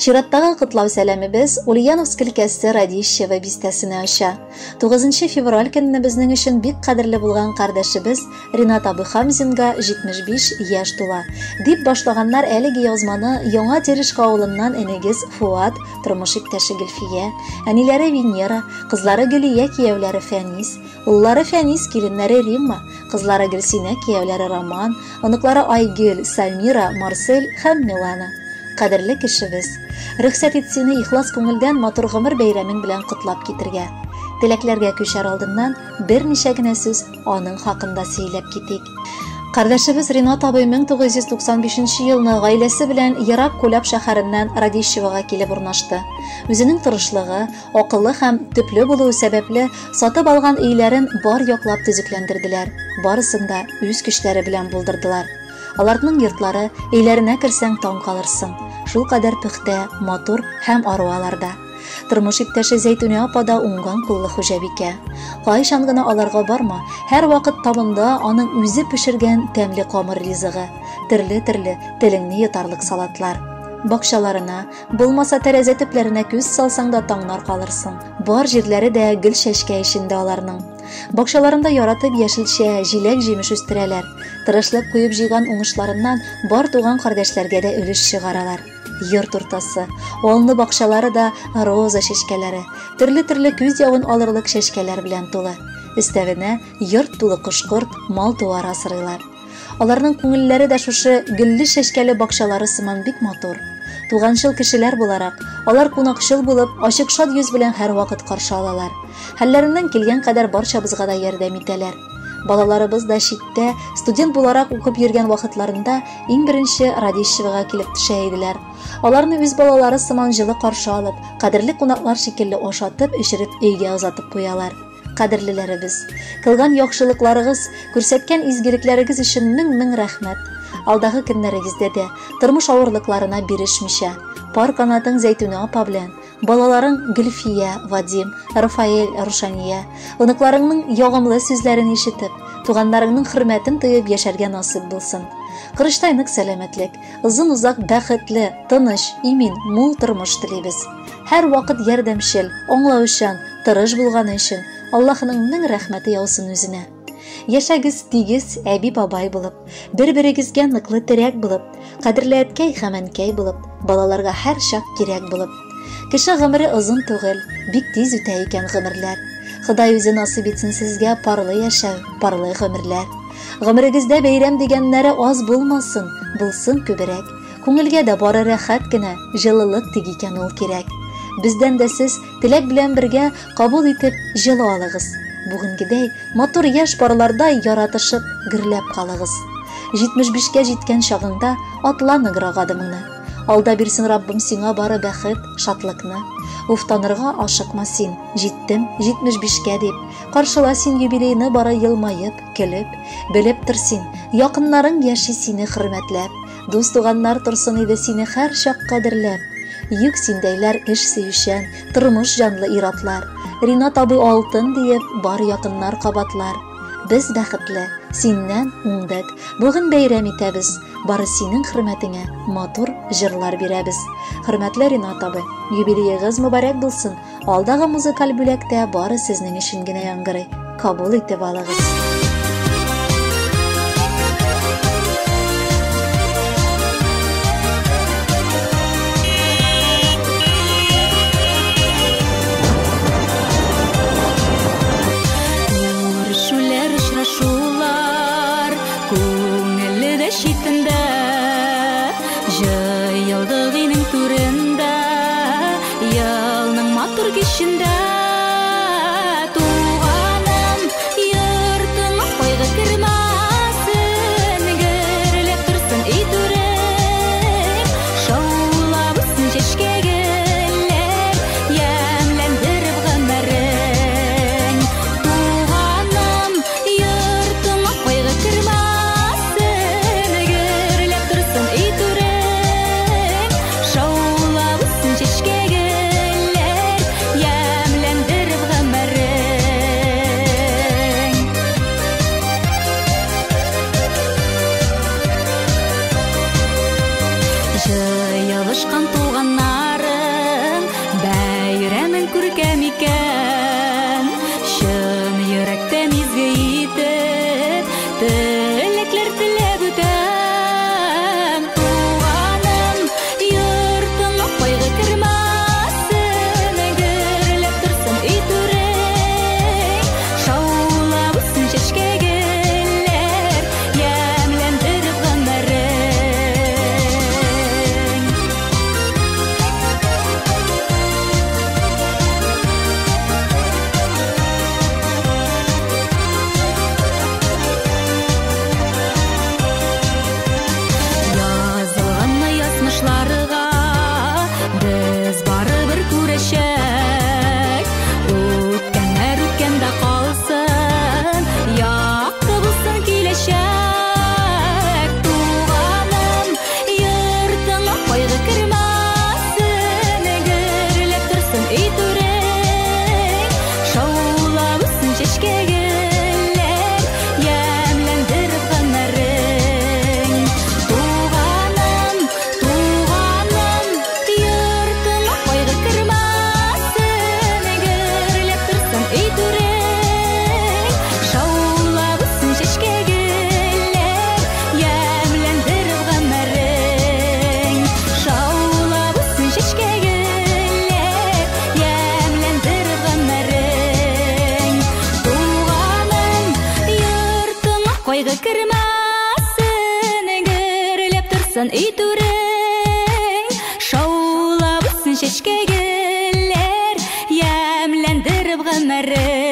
Чираттагы кытлау сәламебез Ульяновск өлкәсе Радищева бистәсенә аша. 9 февраль көнне безнең өчен бик кадерле булган кардәшебез Ринат Абыхамзинга 75 яшь тула. Дип башлаганнар әлеге язманы Яңа Терешка авылыннан энегез Фуат, тормыш иптәше Гөлфия, әниләре Венера, кызлары Гөлия, кияүләре Фәнис, уллары Фәнис, киленнәре Римма, кызлары Гөлсинә, кияүләре Роман, оныклары Айгөл, Самира, Марсель һәм Милана. Кадерле кешебез, рөхсәт итсене ихлас күңелдән матур гомер бәйрәмен белән котлап китергә. Теләкләргә күчәр алдыннан берничә генә сүз аның хакында сөйләп китик. Кардәшебез Ринат абый 1995 елны гаиләсе белән Ерак Кулап шәһәреннән Радищевага килеп урнашты. Үзенең тырышлыгы, акыллы һәм төпле булуы сәбәпле сатып алган өйләрен бар яклап төзекләндерделәр. Барысын да үз көчләре белән булдырдылар. Аларның йортлары өйләренә керсәң таң калырсың. Шул кадәр пөхтә, матур һәм аруларда. Тормыш иптәше Зәйтүнә апа да уңган куллы хуҗабикә. Кайчан гына аларга барма, һәр вакыт табында аның үзе пешергән тәмле камыр ризыгы, төрле телеңне йотарлык салатлар. Бакчаларына, булмаса тәрәзә төпләренә күз салсаң да таңнар калырсың. Бар җирләре дә гөл чәчкә ишендә аларның. Бакчаларында яратып яшелчә, җиләк җимеш үстерәләр. Тырышлык куеп җыйган уңышларыннан бар туган кардәшләргә дә өлеш чыгаралар. Йорт уртасы, алны бакчалары да роза чәчкәләре, төрле күз явын алырлык чәчкәләр белән тулы. Өстәвенә йорт тулы кош-корт, мал-туар асрыйлар. Аларның күңелләре дә шушы гөлле чәчкәле бакчалары сыман бик матур. Туганчыл кешеләр буларак, алар кунакчыл булып, ачык шат йөз белән һәр вакыт каршы алалар. Хәлләреннән килгән кадәр барчабызга да ярдәм итәләр. Балаларыбыз да читтә, студент буларак укып йөргән вакытларында иң беренче Радищевага килеп төшә иделәр. Аларны үз балалары сыман җылы каршы алып, кадерле кунаклар шикелле ашатып, эчереп өйгә узатып куялар. Кадерлеләребез, кылган яхшылыкларыгыз, күрсәткән изгелекләрегез өчен мең рәхмәт. Алдагы көннәрегездә дә тормыш авырлыкларына бирешмичә, пар канатың Зәйтүнә апа белән, балаларың Гөлфия, Вадим, Рафаэль, Рушания, оныкларыңның ягымлы сүзләрен ишетеп, туганнарыңның хөрмәтен тоеп яшәргә насыйп булсын. Кырыштайнык сәламәтлек, озын-узак бәхетле, тыныч, имин, мул тормыш телибез. Һәр вакыт ярдәмчел, аңлаучан, тырыш булганы өчен Аллаһның мең рәхмәте яусын үзенә. Яшәгез тигез, әби-бабай булып, бер-берегезгә ныклы терәк булып, кадерле әткәй һәм әнкәй булып, балаларга һәр чак кирәк булып. Кеше гомере озын түгел, бик тиз үтә икән гомерләр. Ходай үзе насыйп итсен сезгә парлы яшәү, парлы гомерләр. Гомерегездә бәйрәм дигәннәре аз булмасын, булсын күбрәк. Күңелгә дә бары рәхәт кенә, җылылык тиг икән ул кирәк. Бездән дә сез теләк белән бергә кабул итеп җылы алыгыз. Бүгенгедәй матур яшь парлардай яратышып, гөрләп калыгыз. 75-кә җиткән чагыңда атланыграк адымыңны. Алда бирсен Раббым сиңа бары бәхет, шатлыкны. Уфтанырга ашыкма син, җиттем 75-кә дип. Каршыла син юбилейны бары елмаеп, көлеп, белеп тор син, якыннарың яши сине хөрмәтләп. Дус туганнар торсын иде сине һәр чак кадерләп. Юк синдәйләр эш сөючән, тормыш җанлы иратлар. Ринат абый алтын диеп, бар якыннар кабатлар. Без бәхетле, синнән уңдык. Бүген бәйрәм итәбез. Бары синең хөрмәтеңә матур җырлар бирәбез. Хөрмәтле Ринат абый, юбилеегыз мөбарәк булсын. Алдагы музыкаль бүләктә бары сезнең өчен генә яңгырый. Кабул итеп алыгыз. Кешендә туганым, йортыңа кайгы кермәсен, гөрләп торсын үй түрем, шаулабысын чәчкәгеләр, ямьләндереп гомерең. Туганым, йортыңа кайгы кермәсен, гөрләп торсын үй түрем, шаулабысын чәчкәгеләр, тұрсын үй түрің, шаулап үсін шешкегілер, ямләндіріп ғымырың.